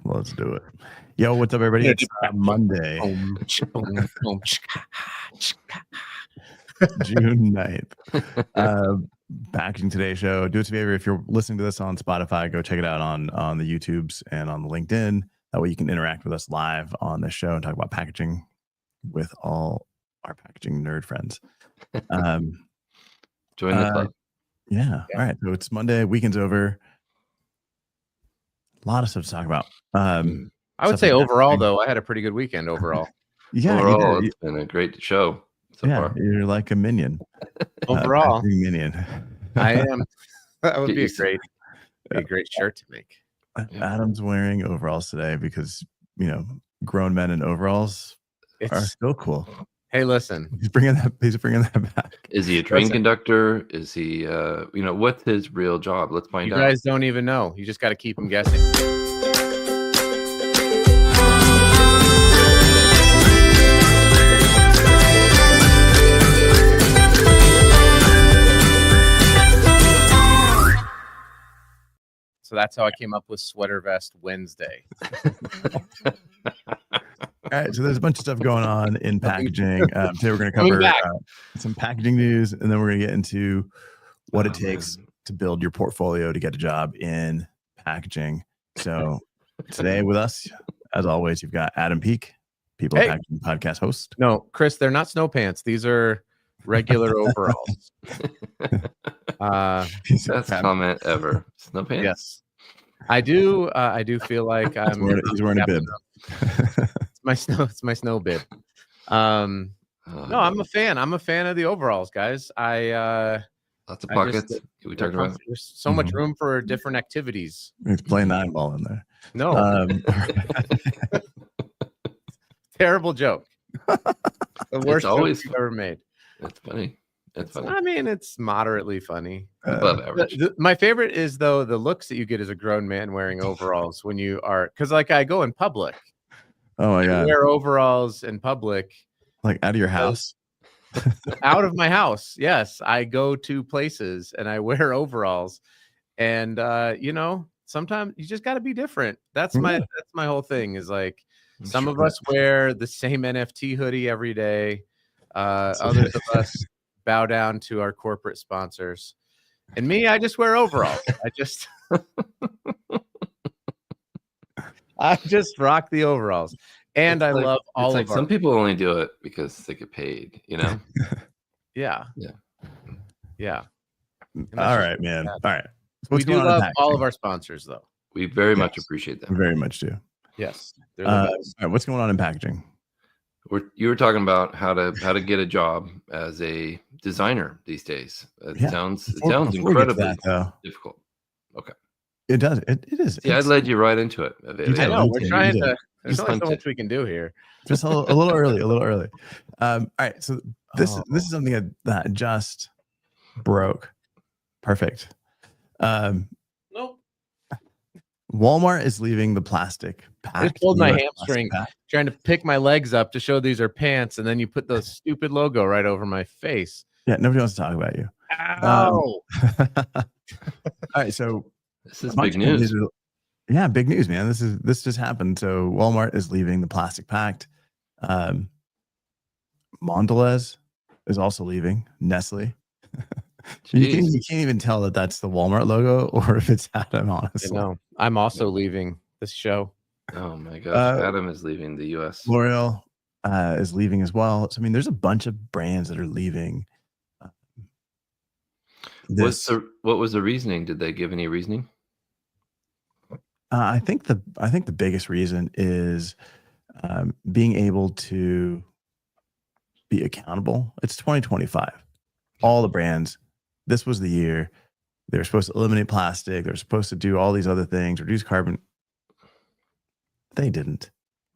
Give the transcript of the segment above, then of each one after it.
Let's do it. Yo, what's up, everybody? It's Monday, June 9th. Packaging Today show. Do us a favor, if you're listening to this on Spotify, go check it out on the YouTubes and on the LinkedIn. That way you can interact with us live on this show and talk about packaging with all our packaging nerd friends. Join the club. Yeah. All right. So it's Monday. Weekend's over. A lot of stuff to talk about. I would say overall, though, I had a pretty good weekend overall. Yeah. Overall, it's been a great show so far. You're like a minion. Overall, minion. I am. That would be a great shirt to make. Adam's wearing overalls today because, grown men in overalls are still cool. Hey, listen. He's bringing that back. Is he a train conductor? Is he, what's his real job? Let's find out. You guys don't even know. You just got to keep him guessing. So that's how I came up with Sweater Vest Wednesday. All right, so there's a bunch of stuff going on in packaging. Today we're going to cover some packaging news, and then we're going to get into what it takes to build your portfolio to get a job in packaging. So today with us, as always, you've got Adam Peak, People Packaging podcast host. No, Chris, they're not snow pants. These are regular overalls. Best comment ever. Snow pants? Yes. I do feel like he's wearing a bib. It's my snow bib. No, I'm a fan. I'm a fan of the overalls, guys. Lots of pockets. We talked about. There's so much room for different activities. He's playing 9-ball in there. No. Terrible joke. The worst joke you've ever made. That's funny. That's funny. I mean, it's moderately funny. Above average. My favorite is, though, the looks that you get as a grown man wearing overalls when you are, because like I go in public. Oh my God. Wear overalls in public. Like out of your house? Out of my house. Yes. I go to places and I wear overalls. And sometimes you just gotta be different. That's my whole thing, is like some of us wear the same NFT hoodie every day. Others of us bow down to our corporate sponsors. And me, I just wear overalls. I just rock the overalls. And I love all of some people only do it because they get paid, Yeah. All right, man. All right. We do love all of our sponsors, though. We very much appreciate them. We very much do. Yes. They're the best. All right, what's going on in packaging? You were talking about how to get a job as a designer these days. It sounds incredibly difficult. Okay. It does. It is. Yeah, I led you right into it. I know. We're trying to. There's only so much we can do here. Just a little early. All right. So this is something that just broke. Perfect. Nope. Walmart is leaving the plastic pack. I just pulled my hamstring trying to pick my legs up to show these are pants, and then you put the stupid logo right over my face. Yeah, nobody wants to talk about you. Ow. All right, so this is big news. Big news, man. This just happened. So Walmart is leaving the plastic packed. Mondelez is also leaving. Nestle. You can't even tell that that's the Walmart logo or if it's Adam, honestly. No, I'm also leaving this show. Oh my gosh. Adam is leaving the US. L'Oreal is leaving as well. So, I mean, there's a bunch of brands that are leaving. What was the reasoning? Did they give any reasoning? I think the biggest reason is being able to be accountable. It's 2025. All the brands, this was the year they were supposed to eliminate plastic. They're supposed to do all these other things, reduce carbon. They didn't.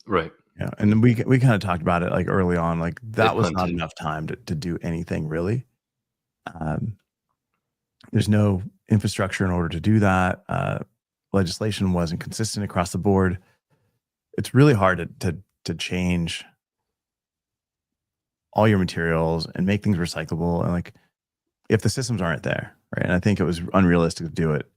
Right. Yeah. And then we kind of talked about it like early on, like that was not enough time to do anything really. There's no infrastructure in order to do that. Legislation wasn't consistent across the board. It's really hard to change all your materials and make things recyclable. And like, if the systems aren't there, right? And I think it was unrealistic to do it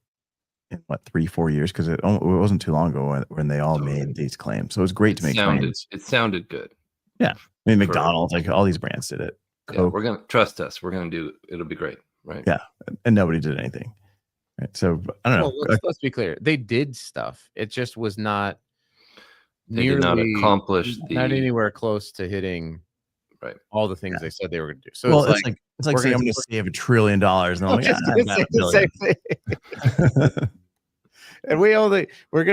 in what 3-4 years, because it wasn't too long ago when they all made these claims. So it was great to make claims. It sounded good. Yeah, I mean McDonald's, like all these brands did it. Yeah, we're gonna trust us. We're gonna do. It'll be great, right? Yeah, and nobody did anything. Right. So I don't know. Let's be clear. They did stuff. It just was not. They did not accomplish not anywhere close to hitting all the things they said they were going to do. So it's like saying I'm going to save $1 trillion, and I'm like, the same thing. And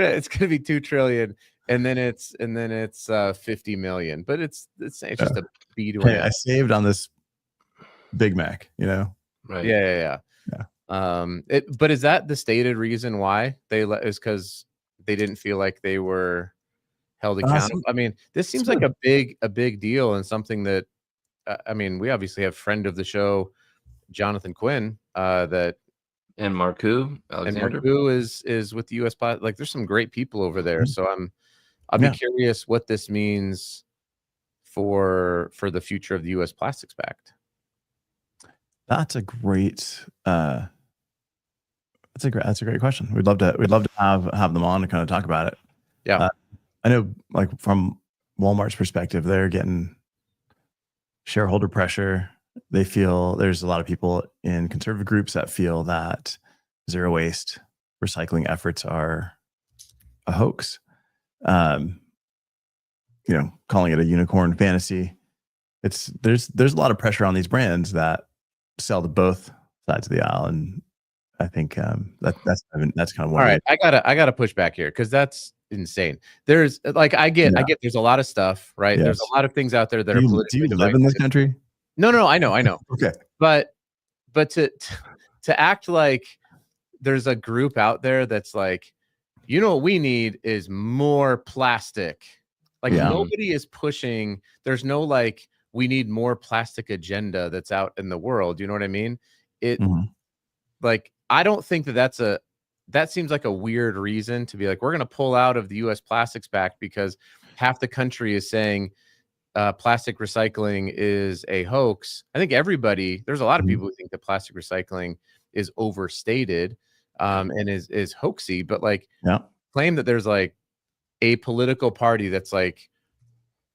it's gonna be 2 trillion, and then it's 50 million, but it's just a beat away. Hey, I saved on this Big Mac, right? Yeah. But is that the stated reason why is because they didn't feel like they were held accountable? I mean, this seems like a big deal, and something that I mean, we obviously have friend of the show, Jonathan Quinn, and Marcoux Alexander. And Marcoux is with the U.S. Like, there's some great people over there. So I'll be curious what this means for the future of the U.S. Plastics Pact. That's a great question. We'd love to have them on to kind of talk about it. Yeah. I know, like, from Walmart's perspective, they're getting shareholder pressure. They feel there's a lot of people in conservative groups that feel that zero waste recycling efforts are a hoax. Calling it a unicorn fantasy. There's a lot of pressure on these brands that sell to both sides of the aisle, and I think that's kind of one. All right, I gotta push back here, because that's insane. There's like I get there's a lot of stuff, right? Yes. There's a lot of things out there that are politically. Do you live in this country? No, I know. Okay, but to act like there's a group out there that's like, what we need is more plastic. Like, nobody is pushing. There's no like, we need more plastic agenda that's out in the world. You know what I mean? Like, I don't think that seems like a weird reason to be like, we're going to pull out of the U.S. Plastics Pact because half the country is saying plastic recycling is a hoax. I think there's a lot of people who think that plastic recycling is overstated and is hoaxy, but like claim that there's like a political party that's like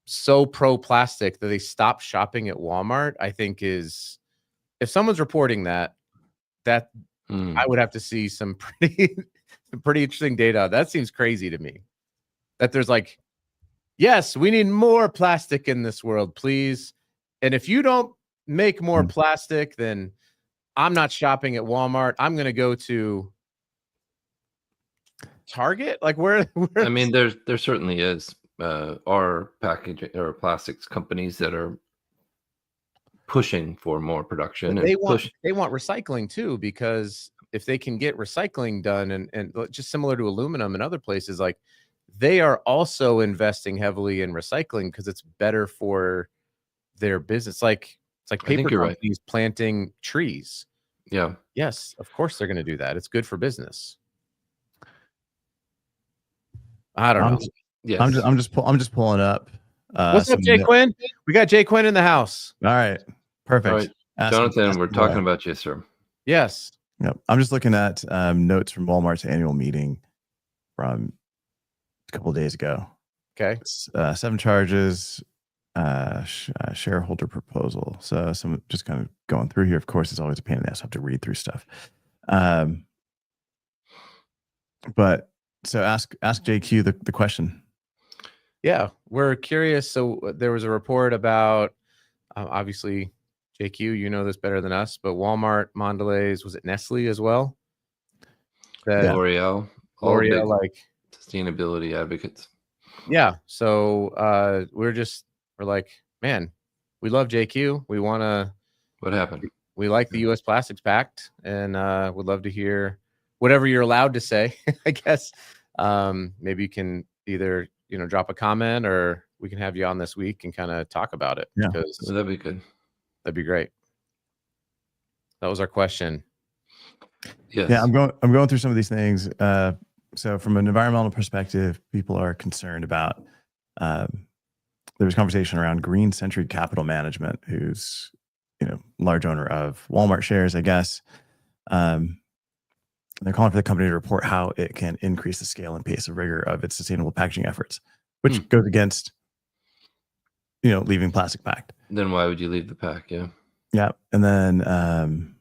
so pro plastic that they stop shopping at Walmart, I think is, if someone's reporting that I would have to see some pretty interesting data. That seems crazy to me, that there's like, yes, we need more plastic in this world, please. And if you don't make more plastic, then I'm not shopping at Walmart. I'm going to go to Target. Like, where I mean, there certainly is are packaging or plastics companies that are pushing for more production. They want recycling too, because if they can get recycling done, and just similar to aluminum and other places, like, they are also investing heavily in recycling because it's better for their business. It's like paper companies planting trees. Yeah. Yes, of course they're going to do that. It's good for business. I don't know. Yes. I'm just pulling up. What's up, Jay Quinn? We got Jay Quinn in the house. All right. Perfect. All right. Jonathan, we're talking about you, sir. Yes. Yep. I'm just looking at notes from Walmart's annual meeting from a couple of days ago. Okay. 7 charges, shareholder proposal. So some just kind of going through here. Of course, it's always a pain in the ass to have to read through stuff. But so ask JQ the question. Yeah, we're curious. So there was a report about, obviously, JQ, you know this better than us, but Walmart, Mondelez, was it Nestle as well? L'Oreal, like sustainability advocates. Yeah. So we're like, man, we love JQ. We want to. What happened? We like the U.S. Plastics Pact, and would love to hear whatever you're allowed to say. I guess maybe you can either drop a comment, or we can have you on this week and kind of talk about it. Yeah, that'd be good. That'd be great. That was our question. Yes. Yeah, I'm going through some of these things. So from an environmental perspective, people are concerned about. There was conversation around Green Century Capital Management, who's large owner of Walmart shares, I guess. they're calling for the company to report how it can increase the scale and pace of rigor of its sustainable packaging efforts, which goes against, leaving plastic packed. Then why would you leave the pack? Yeah. Yeah. And then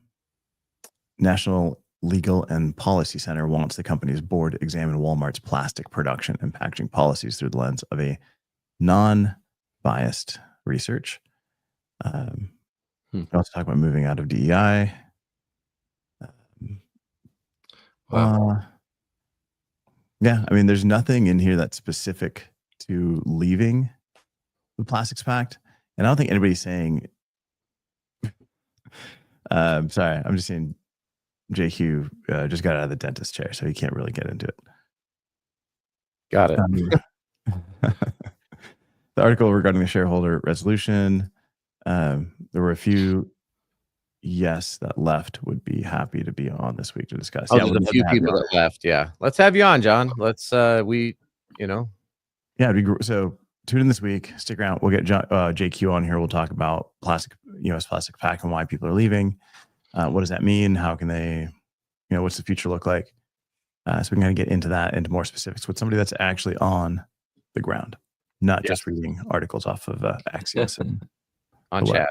National Legal and Policy Center wants the company's board to examine Walmart's plastic production and packaging policies through the lens of a non-biased research. We also talk about moving out of DEI. Wow. Yeah, I mean, there's nothing in here that's specific to leaving the plastics pact, and I don't think anybody's saying. Sorry, I'm just saying. JQ just got out of the dentist chair, so he can't really get into it. Got it. The article regarding the shareholder resolution, there were a few yes that left would be happy to be on this week to discuss. Oh, there's a few people that left. Yeah, let's have you on, John. Let's Yeah, so tune in this week. Stick around. We'll get JQ on here. We'll talk about U.S. plastic pack and why people are leaving. What does that mean? How can they, what's the future look like? So we can kind of get into that, into more specifics with somebody that's actually on the ground, not just reading articles off of Axios and on chat.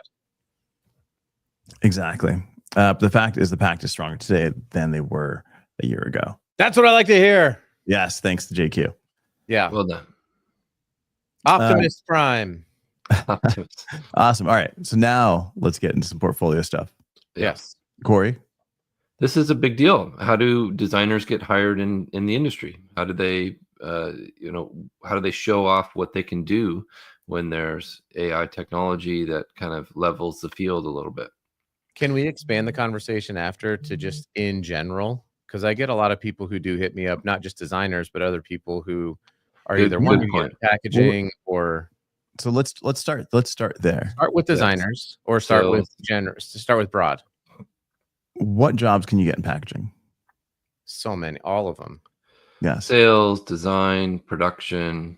Exactly. The fact is the pact is stronger today than they were a year ago. That's what I like to hear. Yes. Thanks to JQ. Yeah. Well done. Optimus Prime. Optimus. Awesome. All right. So now let's get into some portfolio stuff. Yes. Corey? This is a big deal. How do designers get hired in the industry? How do they, how do they show off what they can do when there's AI technology that kind of levels the field a little bit? Can we expand the conversation after to just in general? Because I get a lot of people who do hit me up, not just designers, but other people who are either wanting to get packaging or. So let's start there. Start with designers or start with broad. What jobs can you get in packaging? So many, all of them. Yes. Sales, design, production,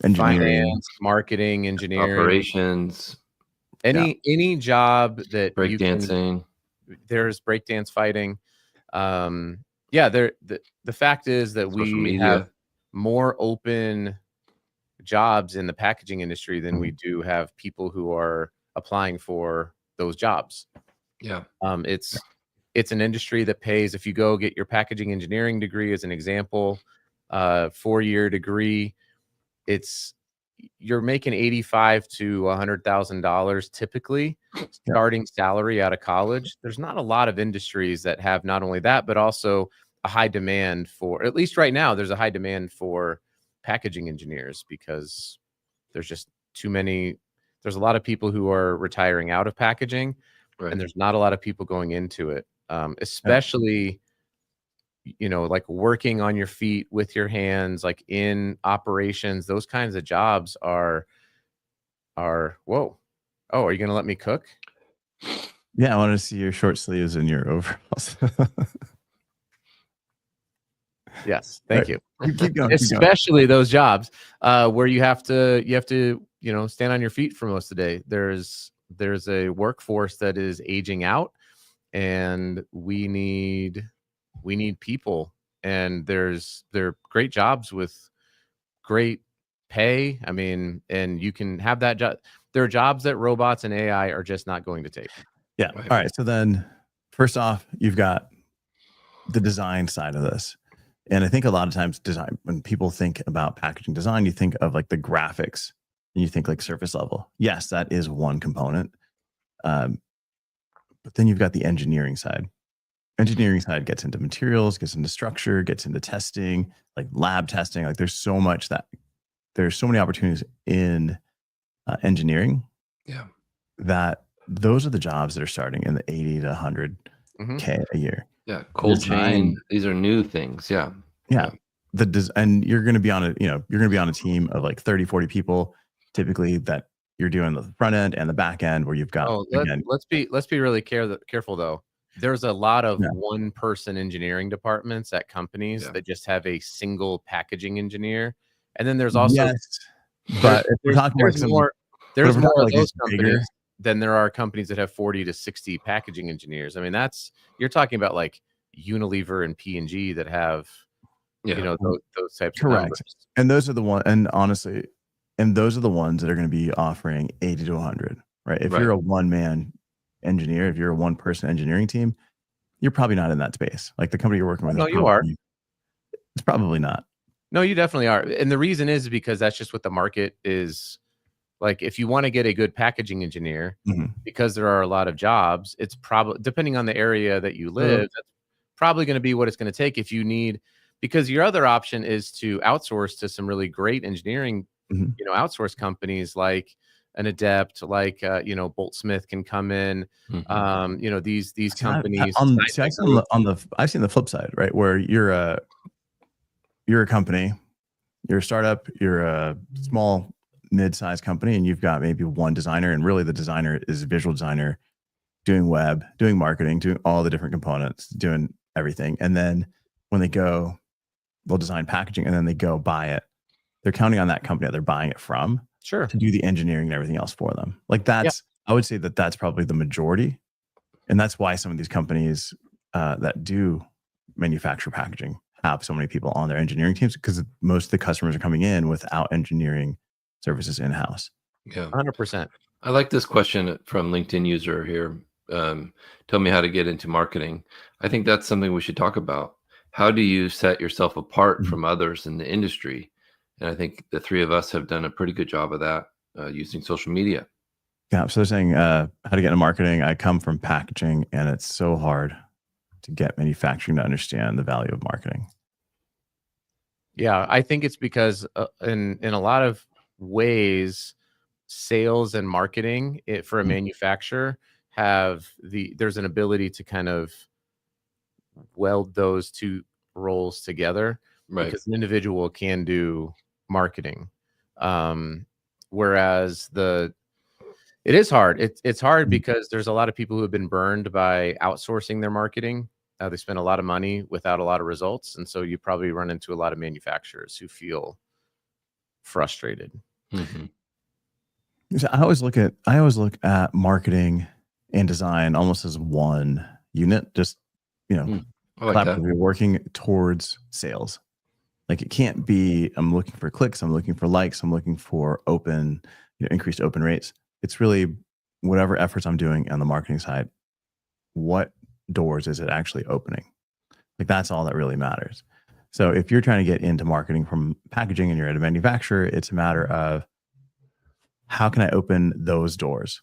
engineering, finance, marketing, engineering, operations. Any job that breakdancing. There's breakdance fighting. The fact is that we have more open jobs in the packaging industry than we do have people who are applying for those jobs. Yeah. It's an industry that pays. If you go get your packaging engineering degree as an example, 4-year degree, you're making $85,000 to $100,000 typically starting salary out of college. There's not a lot of industries that have not only that, but also a high demand for, at least right now, there's a high demand for packaging engineers because there's just too many. There's a lot of people who are retiring out of packaging, and there's not a lot of people going into it, especially like working on your feet with your hands, like in operations. Those kinds of jobs are whoa. Oh, are you gonna let me cook? Yeah, I want to see your short sleeves and your overalls. Yes, thank you. Keep going. Especially those jobs where you have to stand on your feet for most of the day. There's a workforce that is aging out, and we need people, and they're great jobs with great pay. I mean, and you can have that job. There are jobs that robots and AI are just not going to take. Yeah. All right. So then first off, you've got the design side of this. And I think a lot of times design, when people think about packaging design, you think of like the graphics and you think like surface level. Yes, that is one component. But then you've got the engineering side. Engineering side gets into materials, gets into structure, gets into testing, like lab testing. Like there's so many opportunities in engineering. Yeah. That those are the jobs that are starting in the 80 to 100K a year. Yeah. Cold chain. These are new things. Yeah. Yeah. And you're going to be on a team of like 30, 40 people, typically, that you're doing the front end and the back end where you've got, let's be really careful though. There's a lot of one person engineering departments at companies that just have a single packaging engineer. And then there's also, but if we're talking there's more of those companies than there are companies that have 40 to 60 packaging engineers. I mean, you're talking about like Unilever and P&G that have, those types of numbers. And those are the one, and honestly, and those are the ones that are going to be offering 80 to 100, right? If you're a one-man engineer, if you're a one-person engineering team, you're probably not in that space. Like the company you're working with. No, you are. It's probably not. No, you definitely are. And the reason is because that's just what the market is. Like, if you want to get a good packaging engineer, because there are a lot of jobs, it's probably, depending on the area that you live, that's probably going to be what it's going to take. If you need, because your other option is to outsource to some really great engineering, outsource companies like an Adept, like Bolt Smith can come in. These companies. I've seen the flip side, right? Where you're a company, you're a startup, you're a small, mid-sized company, and you've got maybe one designer, and really the designer is a visual designer doing web, doing marketing, doing all the different components, doing everything. And then when they go, they'll design packaging, and then they go buy it. They're counting on that company that they're buying it from to do the engineering and everything else for them. Like I would say that's probably the majority. And that's why some of these companies that do manufacture packaging have so many people on their engineering teams, because most of the customers are coming in without engineering services in-house. Yeah, 100%. I like this question from LinkedIn user here. Tell me how to get into marketing. I think that's something we should talk about. How do you set yourself apart from others in the industry? And I think the three of us have done a pretty good job of that using social media. Yeah. So they're saying how to get into marketing. I come from packaging, and it's so hard to get manufacturing to understand the value of marketing. Yeah, I think it's because in a lot of ways, sales and marketing for a manufacturer there's an ability to kind of weld those two roles together, right? Because an individual can do marketing, whereas it is hard. It's hard because there's a lot of people who have been burned by outsourcing their marketing. They spend a lot of money without a lot of results, and so you probably run into a lot of manufacturers who feel frustrated. So I always look at marketing and design almost as one unit, just collaboratively working towards sales. Like, it can't be I'm looking for clicks, I'm looking for likes, I'm looking for increased open rates. It's really whatever efforts I'm doing on the marketing side, what doors is it actually opening? Like, that's all that really matters. So if you're trying to get into marketing from packaging and you're at a manufacturer, it's a matter of how can I open those doors,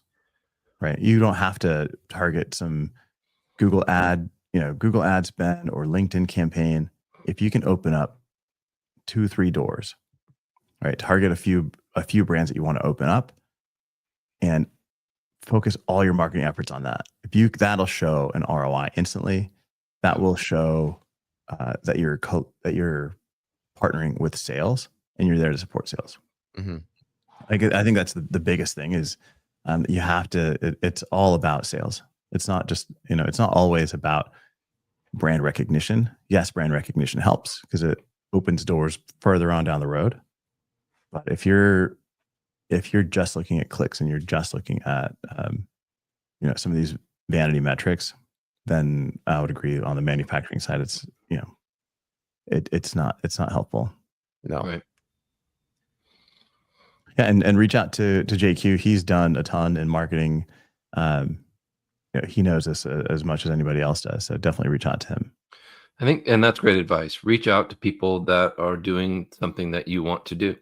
right? You don't have to target some Google ad spend or LinkedIn campaign. If you can open up 2-3 doors, right? Target a few brands that you want to open up and focus all your marketing efforts on that. That'll show an ROI instantly. That will show that you're partnering with sales and you're there to support sales. I think that's the biggest thing is you have to. It's all about sales. It's not just it's not always about brand recognition. Yes, brand recognition helps because it opens doors further on down the road. But if you're just looking at clicks and you're just looking at some of these vanity metrics, then I would agree on the manufacturing side. It's it's not helpful. No. Right. Yeah, and reach out to JQ. He's done a ton in marketing. He knows this as much as anybody else does. So definitely reach out to him. I think, and that's great advice. Reach out to people that are doing something that you want to do.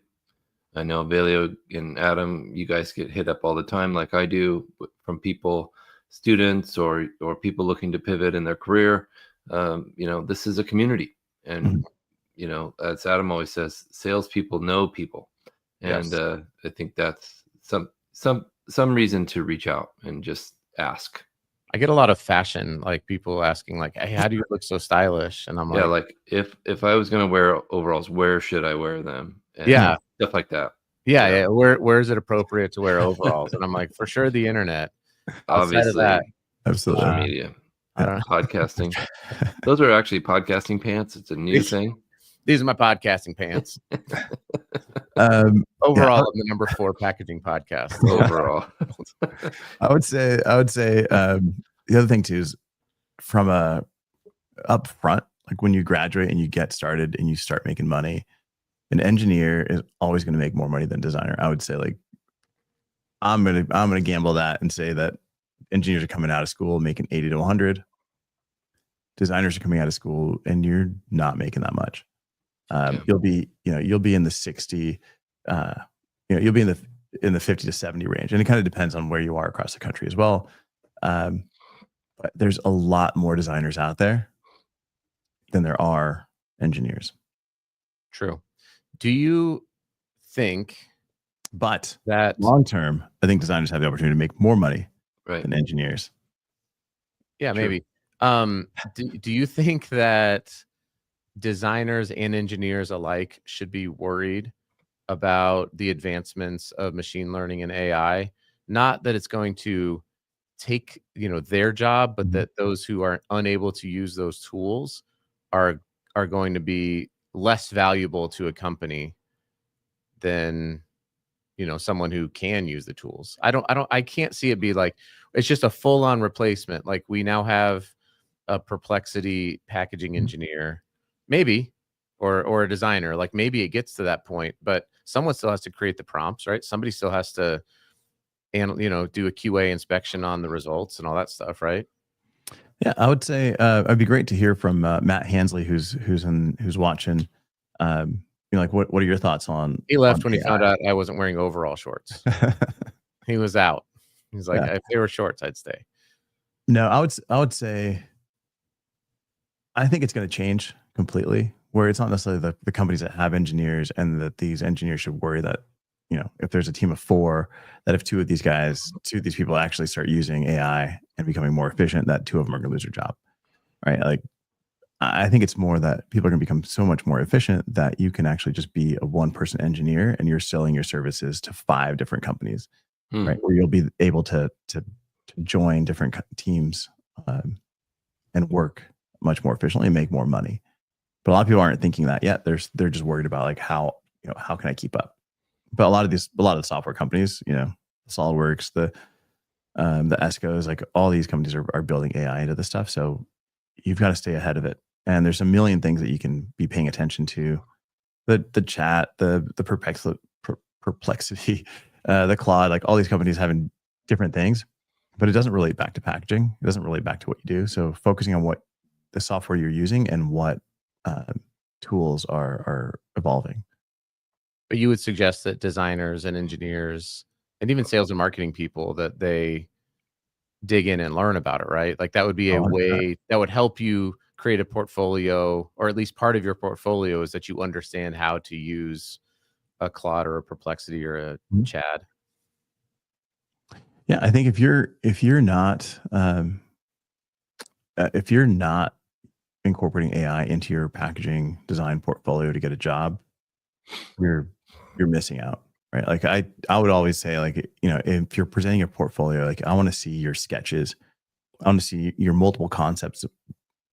I know Velio and Adam, you guys get hit up all the time, like I do, from people, students, or people looking to pivot in their career. This is a community, and as Adam always says, salespeople know people, and I think that's some reason to reach out and just ask. I get a lot of fashion, like people asking, like, "Hey, how do you look so stylish?" And I'm like, like if I was gonna wear overalls, where should I wear them? And stuff like that. Yeah. Where is it appropriate to wear overalls? And I'm like, for sure, the internet. Obviously, absolutely. Social media, podcasting. Those are actually podcasting pants. It's a new thing. These are my podcasting pants. Overall, I'm the number 4 packaging podcast. Overall, I would say the other thing too is from a up front, like when you graduate and you get started and you start making money, an engineer is always going to make more money than designer. I would say, like, I'm gonna gamble that and say that engineers are coming out of school making 80 to 100. Designers are coming out of school and you're not making that much. You'll be in the 60, you'll be in the 50 to 70 range, and it kind of depends on where you are across the country as well. But there's a lot more designers out there than there are engineers. True. Do you think But that long term, I think designers have the opportunity to make more money than engineers? Yeah, True. Maybe. Do you think that designers and engineers alike should be worried about the advancements of machine learning and AI? Not that it's going to take their job, but that those who are unable to use those tools are going to be less valuable to a company than someone who can use the tools. I can't see it be like it's just a full-on replacement. Like, we now have a Perplexity packaging engineer, maybe, or a designer. Like, maybe it gets to that point, but someone still has to create the prompts, right? Somebody still has to, and do a QA inspection on the results and all that stuff, right? Yeah, I would say it'd be great to hear from Matt Hansley, who's watching. Like, what are your thoughts on? He left when he found out I wasn't wearing overall shorts. He was out. He's like, if they were shorts, I'd stay. No, I would say, I think it's going to change completely, where it's not necessarily the companies that have engineers, and that these engineers should worry that, if there's a team of 4, that if two of these people actually start using AI and becoming more efficient, that 2 of them are going to lose their job, right? Like, I think it's more that people are going to become so much more efficient that you can actually just be a 1-person engineer and you're selling your services to 5 different companies, right? Where you'll be able to join different teams and work much more efficiently and make more money. But a lot of people aren't thinking that yet. They're just worried about, like, how can I keep up? But a lot of the software companies, SolidWorks, the ESCOs, like, all these companies are building AI into this stuff. So you've got to stay ahead of it. And there's a million things that you can be paying attention to. The chat, the Perplexity, the Claude, like, all these companies having different things, but it doesn't relate back to packaging. It doesn't relate back to what you do. So focusing on what the software you're using and what tools are evolving. But you would suggest that designers and engineers and even sales and marketing people, that they dig in and learn about it, right? Like, that would be a way that would help you create a portfolio, or at least part of your portfolio is that you understand how to use a Claude or a Perplexity or a Chad. Yeah, I think if you're not incorporating AI into your packaging design portfolio to get a job, you're missing out, right? Like, I would always say, like, if you're presenting a portfolio, like, I want to see your sketches. I want to see your multiple concepts,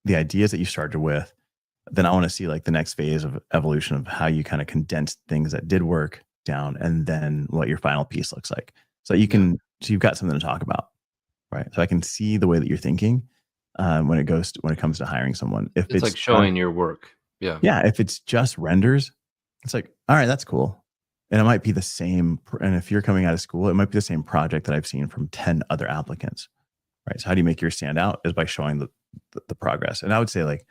the ideas that you started with. Then I want to see, like, the next phase of evolution of how you kind of condensed things that did work down, and then what your final piece looks like. So you've got something to talk about, right? So I can see the way that you're thinking when it comes to hiring someone. If it's like showing your work. Yeah. If it's just renders, it's like, all right, that's cool. And it might be the same. And if you're coming out of school, it might be the same project that I've seen from 10 other applicants, right? So how do you make yours stand out? Is by showing the progress. And I would say, like,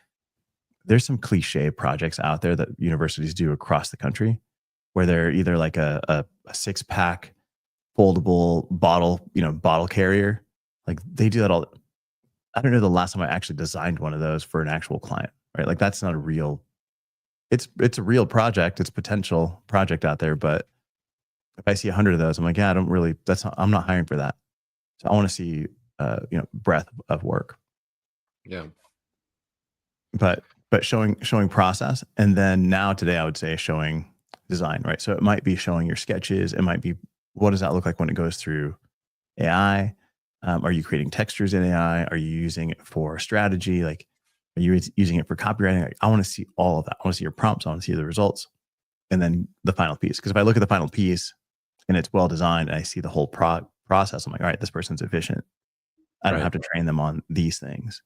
there's some cliche projects out there that universities do across the country, where they're either like a 6-pack foldable bottle carrier. Like, they do that all. I don't know the last time I actually designed one of those for an actual client, right? Like, that's not a real. It's a real project. It's a potential project out there. But if I see 100 of those, I'm like, yeah, I'm not hiring for that. So I want to see, breadth of work. Yeah. But showing process, and then now today I would say showing design, right? So it might be showing your sketches. It might be, what does that look like when it goes through AI? Are you creating textures in AI? Are you using it for strategy? Like, are you using it for copywriting? Like, I want to see all of that. I want to see your prompts. I want to see the results, and then the final piece. Because if I look at the final piece and it's well designed, and I see the whole process, I'm like, all right, this person's efficient. I don't have to train them on these things.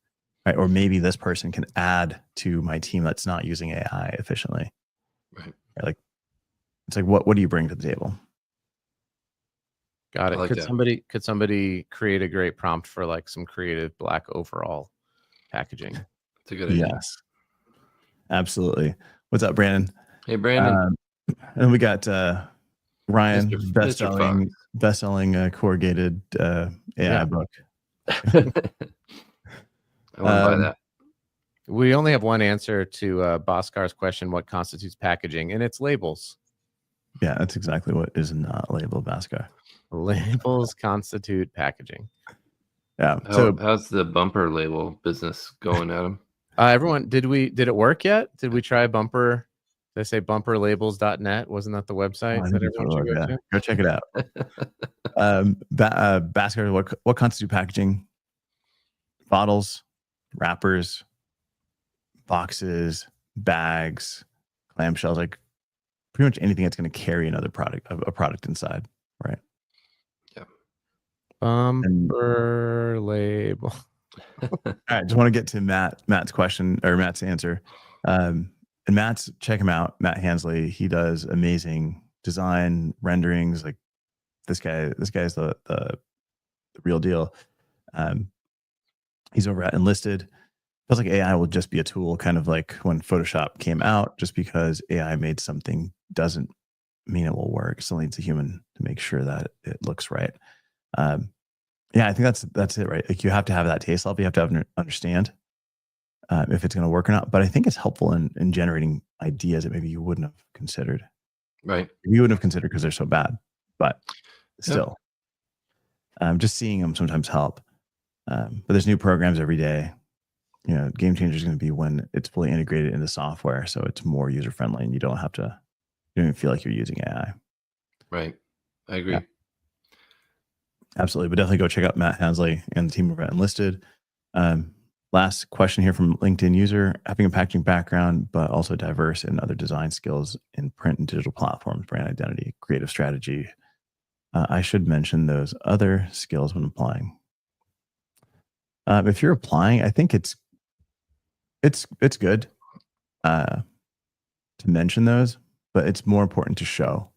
right? Or maybe this person can add to my team that's not using AI efficiently. Right. Like, it's like, what do you bring to the table? Got it. I like Could that. somebody create a great prompt for like some creative black overall packaging? It's a good idea. Yes, absolutely. What's up, Brandon? Hey, Brandon. And we got Ryan, Mr. best-selling corrugated AI Yeah. book. I want to buy that. We only have one answer to Boskar's question: what constitutes packaging? And it's labels. Yeah, that's exactly what is not labeled, Bhaskar. Labels constitute packaging. Yeah. So how's the bumper label business going, Adam? Everyone, did it work yet? Did we try bumper? Did I say bumperlabels.net? Wasn't that the website that everyone should go to? Go check it out. Bhaskar, what constitutes packaging? Bottles, wrappers, boxes, bags, clamshells, like pretty much anything that's going to carry a product inside, right? Yeah. Bumper label. All right, just want to get to Matt's question or Matt's answer. And Matt's, check him out, Matt Hansley. He does amazing design renderings. Like this guy is the real deal. He's over at Enlisted. Feels like AI will just be a tool, kind of like when Photoshop came out. Just because AI made something doesn't mean it will work. It still needs a human to make sure that it looks right. Yeah, I think that's it, right? Like you have to have that taste level. You have to understand if it's going to work or not. But I think it's helpful in generating ideas that maybe you wouldn't have considered. Right. You wouldn't have considered because they're so bad. But still, just seeing them sometimes help. But there's new programs every day. You know, game changer is going to be when it's fully integrated into software, so it's more user friendly, and you don't even feel like you're using AI. Right. I agree. Yeah. Absolutely, but definitely go check out Matt Hansley and the team over at Enlisted. Last question here from LinkedIn user: having a packaging background, but also diverse in other design skills in print and digital platforms, brand identity, creative strategy. I should mention those other skills when applying. If you're applying, I think it's good to mention those, but it's more important to show.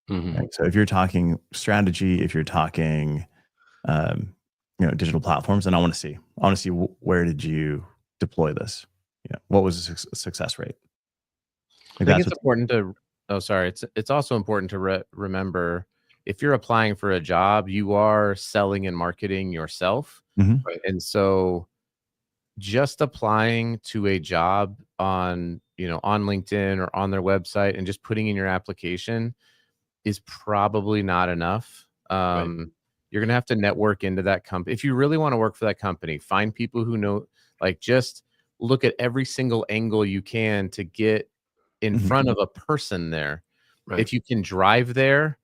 Mm-hmm. Right? So if you're talking strategy, if you're talking, digital platforms, then I want to see where did you deploy this? What was the success rate? Like I think it's important to. Oh, sorry. It's also important to remember if you're applying for a job, you are selling and marketing yourself, right? And so, just applying to a job on LinkedIn or on their website and just putting in your application is probably not enough. Right. You're going to have to network into that company. If you really want to work for that company, find people who know, like just look at every single angle you can to get in front of a person there. Right. If you can drive there,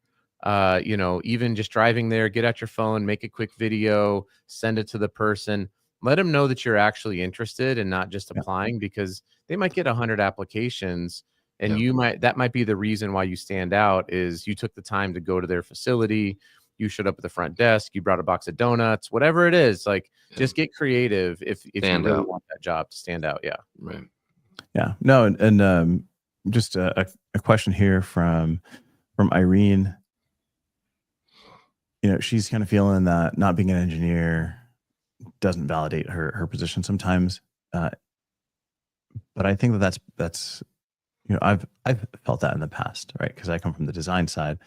even just driving there, get out your phone, make a quick video, send it to the person, let them know that you're actually interested and not just applying, because they might get 100 applications. And that might be the reason why you stand out is you took the time to go to their facility. You showed up at the front desk. You brought a box of donuts, whatever it is. Like, just get creative if you really want that job to stand out. Yeah. Right. Yeah. No. And just a question here from Irene. She's kind of feeling that not being an engineer doesn't validate her position sometimes. But I think that's I've felt that in the past, right? Because I come from the design side.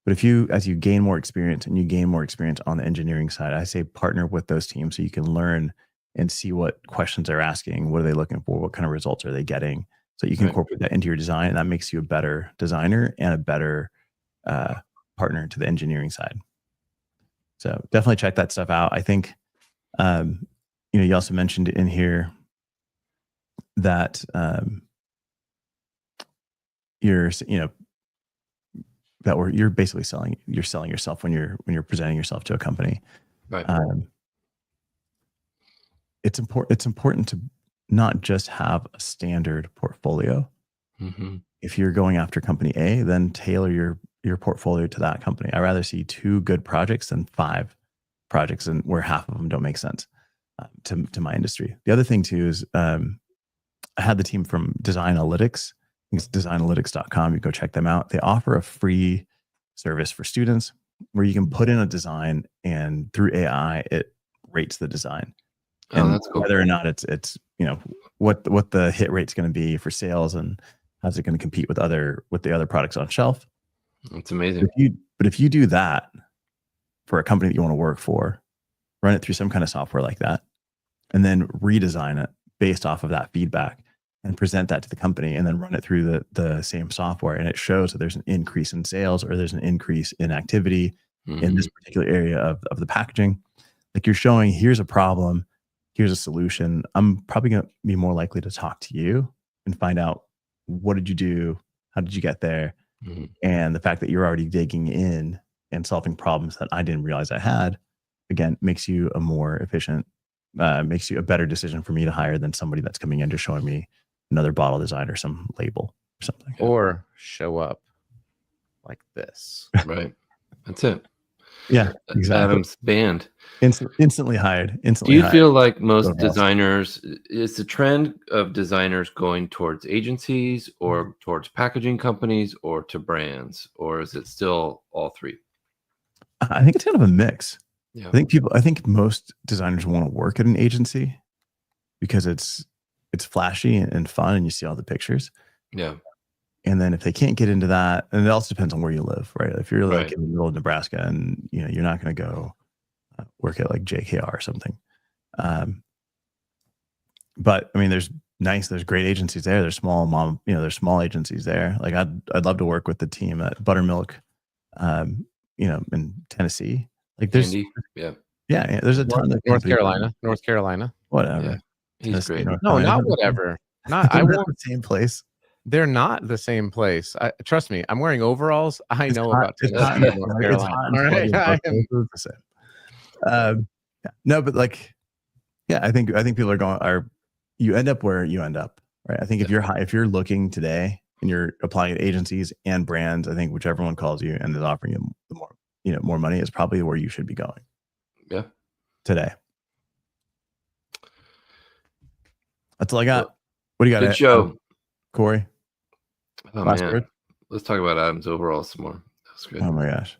But as you gain more experience and you gain more experience on the engineering side, I say partner with those teams so you can learn and see what questions they're asking, what are they looking for, what kind of results are they getting, so you can incorporate that into your design, and that makes you a better designer and a better partner to the engineering side. So definitely check that stuff out. I think, you also mentioned in here that you're basically selling yourself when you're presenting yourself to a company. Right. It's important to not just have a standard portfolio. If you're going after company A, then tailor your portfolio to that company. I'd rather see 2 good projects than 5 projects and where half of them don't make sense. to my industry. The other thing too is I had the team from Designalytics. I think it's designalytics.com. You go check them out. They offer a free service for students where you can put in a design, and through AI, it rates the design. Oh, And that's cool. whether or not it's what the hit rate's going to be for sales, and how's it going to compete with the other products on shelf. It's amazing. But if you do that for a company that you want to work for, run it through some kind of software like that, and then redesign it based off of that feedback and present that to the company, and then run it through the same software, and it shows that there's an increase in sales or there's an increase in activity in this particular area of the packaging. Like, you're showing, here's a problem, here's a solution. I'm probably going to be more likely to talk to you and find out, what did you do? How did you get there? And the fact that you're already digging in and solving problems that I didn't realize I had, again, makes you a more efficient, makes you a better decision for me to hire than somebody that's coming in just showing me another bottle design or some label or something. Or show up like this. Right. That's it. Yeah, exactly. Adam's banned. Instantly hired. Do you feel like most designers, is the trend of designers going towards agencies or towards packaging companies or to brands, or is it still all three? I think it's kind of a mix. Yeah. I think most designers want to work at an agency because it's flashy and fun, and you see all the pictures. Yeah. And then if they can't get into that, and it also depends on where you live, right? If you're like in the middle of Nebraska, and you're not going to go work at like JKR or something. But I mean, there's great agencies there. There's there's small agencies there. Like, I'd love to work with the team at Buttermilk, in Tennessee. Like, there's there's a ton of North Carolina. Whatever. Yeah. He's great. No, not whatever. Not I won't. The same place. They're not the same place. Trust me. I'm wearing overalls. I know about Tennessee, North Carolina. All right. No, but like, I think people are you end up where you end up, right? I think if you're looking today and you're applying at agencies and brands, I think whichever one calls you and is offering you more money is probably where you should be going. Yeah. Today. That's all I got. What do you got? Good show, Corey. Oh Last man, word? Let's talk about Adam's overall some more. That's good. Oh my gosh.